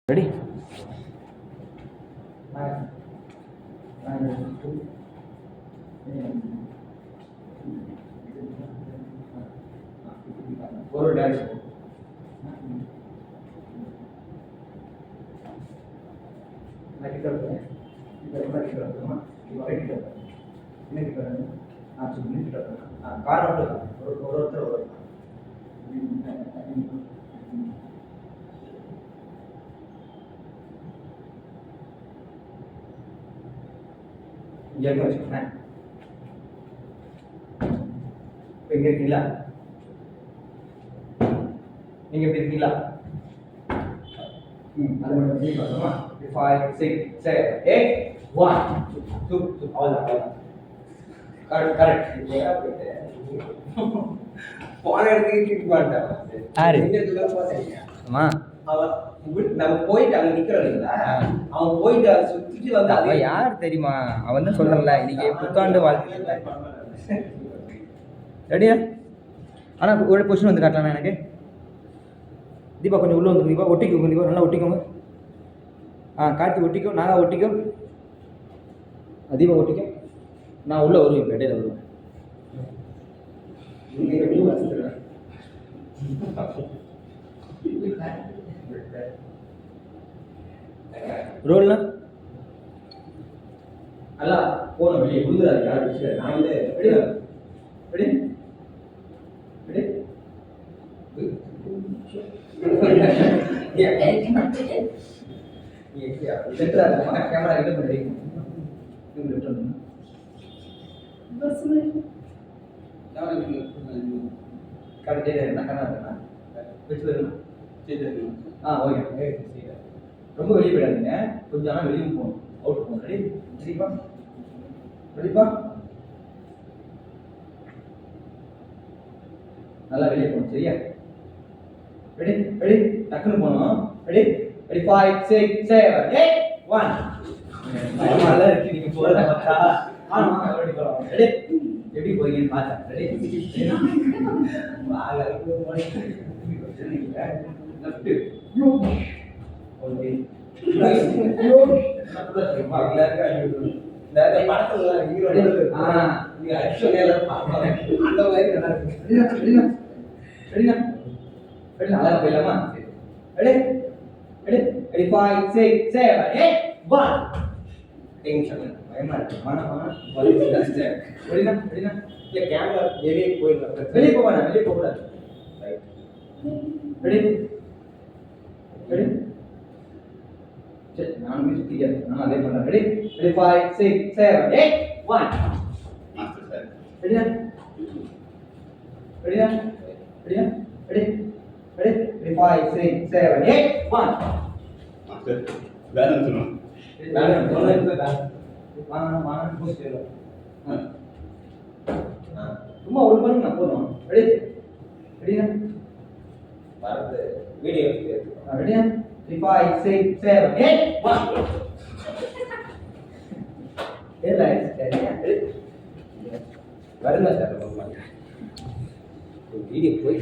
Ready? Go to dash. Jangan macam pinggir gila, pinggir gila. Ada mana ni sama? 5, 6, 7, 8, 1, 2, all. Correct. Phone எடுத்து kick பண்ணடா. ஆறு. இந்த தூரம் போறீங்க. அம்மா. நம்ம போயிட்டு அங்க நிக்கிறோம் இல்ல. அவன் போயிட்டு சுத்திட்டு வந்து அவன் யார் தெரியுமா? அவன் தான் சொல்றல இன்னைக்கு புத்தாண்டு வாழ்த்து. ரெடியா? ஆனா ஒரு பொசிஷன் வந்து காட்டலாம் எனக்கு. தீபா கொஞ்சம் உள்ள வந்து தீபா ஒட்டிக்கோ தீபா நல்லா ஒட்டிக்கோங்க. கார்த்தி ஒட்டிக்கோ நாங்க ஒட்டிக்கோ. தீபா ஒட்டிக்கோ. நான் உள்ள வருவேன் இப்ப இடையில வருவேன். நீங்க எப்படி வச்சிருக்கீங்க? ரோல்னா அல்ல போன வெளியே குடுறாரு யார் விஷயம் நான் வந்து ரெடி கேமரா கிட்ட பண்ணுறீங்க ஓகே ரொம்ப வெளியே போயிடாதீங்க கொஞ்சம் ஆனால் வெளியே போகணும் அவுட் போகணும் ரெடிப்பா நல்லா வெளியே போகணும் சரியா ரெடி டக்குன்னு போகணும் ரெடி 5, 6, 7, 8, 1 நல்லா இருக்கு நீங்க போறத பார்த்தா ரெடி எப்படி போறீங்கன்னு பார்த்தேன் ரெடி ஓகே படத்துல ஹீரோ நீங்க ஆக்சுவலி எல்லாம் பார்ப்பாங்க அந்த மாதிரி நல்லா இருக்கு ரெடி நல்லா போயிடலாமா ரெடி 5, 6, 7, 8, 1 டென்ஷன் பயமா இருக்கு ரெடினா இல்ல கேமரா வெளியே போயிடலாம் வெளியே போக கூடாது ரெடி சரி நான் சுத்திக்க நான் அதே பண்றேன் ரெடி 5, 6, 7, 8, 1 மாஸ்டர் சார் ரெடியா ரெடி 5, 6, 7, 8, 1 மாஸ்டர் பேலன்ஸ் சொல்லணும் பேலன்ஸ் போஸ்ட் சும்மா ஒரு பண்ணுங்க போதும் ரெடியா பாரத் வீடியோ ரெடியா 5, 6, 7, 8, 1 வருங்க சார் வீடியோ போய்